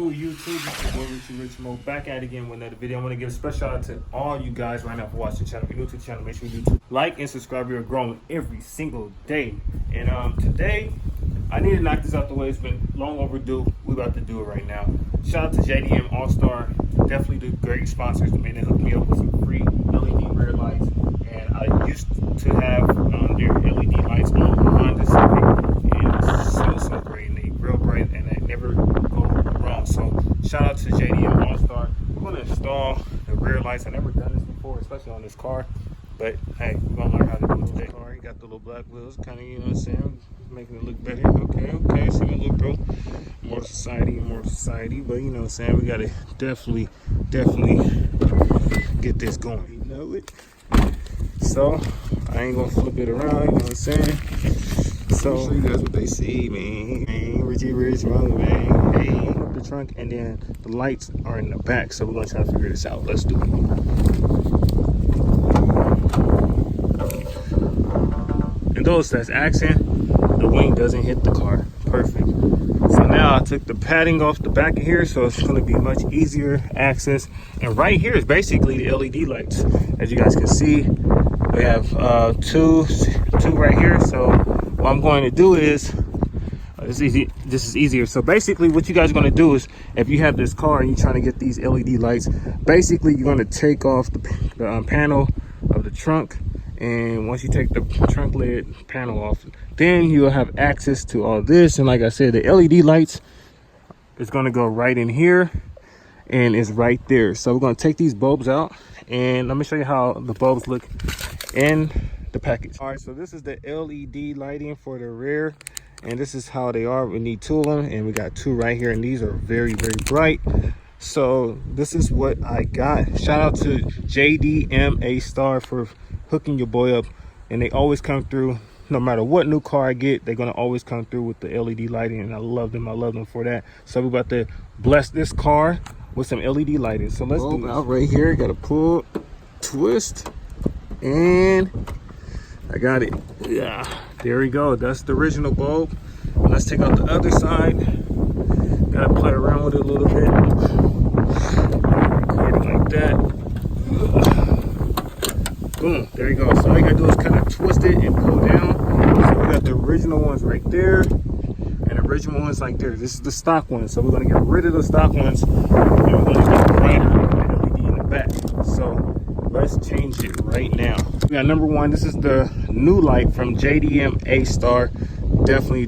Hello YouTube, it's your boy Richie back at it again with another video. I want to give a special shout out to all you guys right now for watching the channel. If you're new to the channel, make sure you do like and subscribe. We are growing every single day. And today, I need to knock this out the way. It's been long overdue. We're about to do it right now. Shout out to JDM ASTAR, definitely the great sponsors. They hooked me up with some free LED rear lights. And I used to have their LED lights on the HONDA CIVIC, and it's so great. And they real bright and they never go wrong. So shout out to JDM ASTAR. We're gonna install the rear lights. I've never done this before, especially on this car. But hey, we're gonna learn how to do it today. Car, you got the little black wheels, kind of, you know what I'm saying, making it look better. Okay, see my little bro. More society, but you know what I'm saying, we gotta definitely get this going. You know it. So I ain't gonna flip it around, you know what I'm saying? So I'll show you guys what they see, man. Hey, Richie Rich, man. Hey, the trunk, and then the lights are in the back. So we're gonna try to figure this out. Let's do it. And those that's asking, the wing doesn't hit the car. Perfect. So now I took the padding off the back of here, so it's going to be much easier access. And right here is basically the LED lights. As you guys can see, we have two right here. So what I'm going to do is, this is easier. So basically what you guys are going to do is, if you have this car and you're trying to get these LED lights, basically you're going to take off the panel of the trunk. And once you take the trunk lid panel off, then you'll have access to all this. And like I said, the LED lights is going to go right in here and it's right there. So we're going to take these bulbs out and let me show you how the bulbs look in the package. All right, so this is the LED lighting for the rear, and this is how they are. We need two of them, and we got two right here, and these are very bright. So this is what I got. Shout out to JDM ASTAR for hooking your boy up, and they always come through. No matter what new car I get, they're gonna always come through with the LED lighting, and I love them for that. So we're about to bless this car with some LED lighting. So let's do out right here. Gotta pull, twist, and I got it. Yeah, there we go. That's the original bulb. Let's take out the other side. Gotta play around with it a little bit. Record it like that. Boom, there you go. So all you gotta do is kind of twist it and pull down. So we got the original ones right there, and the original ones like there. This is the stock one. So we're gonna get rid of the stock ones, and we're gonna get the LED in the back. So let's change it right now. We got number one. This is the new light from JDM ASTAR. Definitely.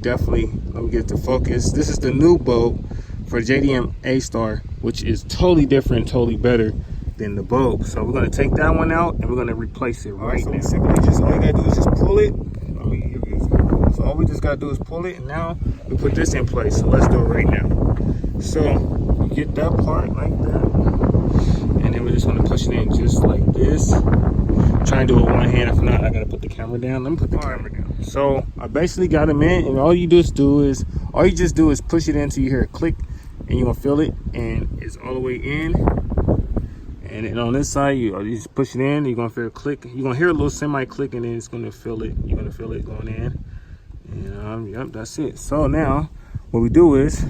Let me get it to focus. This is the new bulb for JDM ASTAR, which is totally different, totally better than the bulb. So we're gonna take that one out and we're gonna replace it right now. So simply just, all you gotta do is just pull it. So all we just gotta do is pull it, and now we put this in place. So let's do it right now. So we get that part like that, and then we're just gonna push it in just like this. Try and do it with one hand. If not, I gotta put the camera down. Let me put the camera down. So I basically got them in, and all you just do is push it until you hear a click, and you're gonna feel it, and it's all the way in. And then on this side, you just push it in, you're gonna feel a click. You're gonna hear a little semi click, and then it's gonna feel it. You're gonna feel it going in. And yep, that's it. So now what we do is,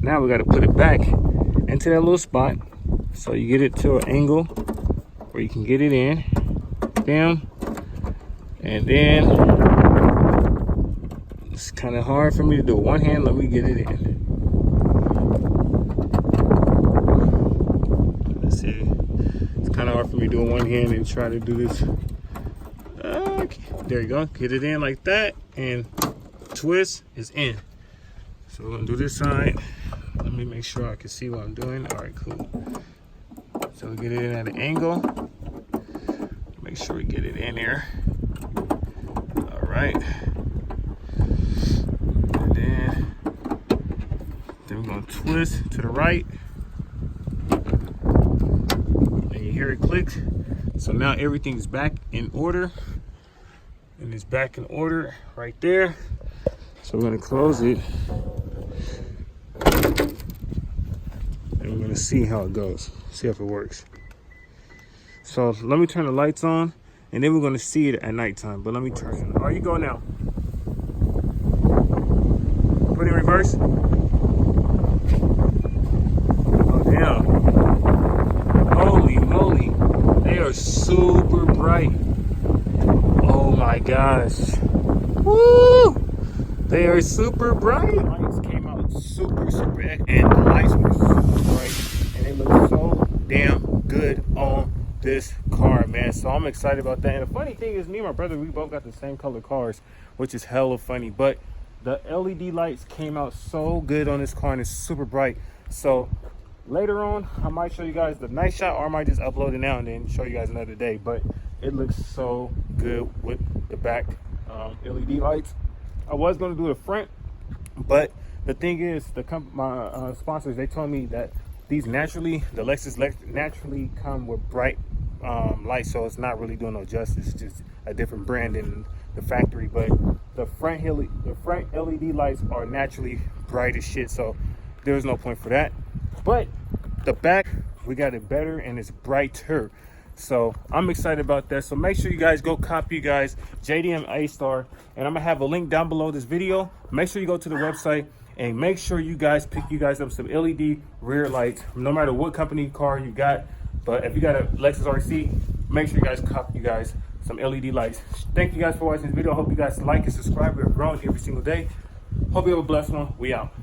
now we gotta put it back into that little spot. So you get it to an angle where you can get it in, down, and then it's kind of hard for me to do one hand. Let me get it in. Let's see. Kind of hard for me doing one hand and try to do this. Okay, there you go. Get it in like that, and twist is in. So we're gonna do this side. Let me make sure I can see what I'm doing. All right, cool. So we get it in at an angle. Make sure we get it in there. All right. And then we're gonna twist to the right. Hear it click. So now everything's back in order, and it's back in order right there. So we're going to close it, and we're going to see how it goes, see if it works. So let me turn the lights on, and then we're going to see it at nighttime. But let me turn it. All right, you go now. Put it in reverse. gosh. Woo! They are super bright. The lights came out super and the lights were super bright, and it looks so damn good on this car, man. So I'm excited about that. And the funny thing is, me and my brother, we both got the same color cars, which is hella funny. But the LED lights came out so good on this car, and it's super bright. So later on, I might show you guys the night shot, or I might just upload it now and then show you guys another day. But it looks so good with the back LED lights. I was going to do the front, but the thing is, my sponsors, they told me that these naturally, the LEXUS naturally come with bright lights, so it's not really doing no justice. It's just a different brand in the factory. But the front LED lights are naturally bright as shit, so there's no point for that. But the back, we got it better and it's brighter. So I'm excited about that. So make sure you guys go copy, guys, JDM ASTAR, and I'm gonna have a link down below this video. Make sure you go to the website and make sure you guys pick up some LED rear lights, no matter what company car you got. But if you got a LEXUS RC, make sure you guys copy some LED lights. Thank you guys for watching this video. I hope you guys like and subscribe. We're growing every single day. Hope you have a blessed one. We out.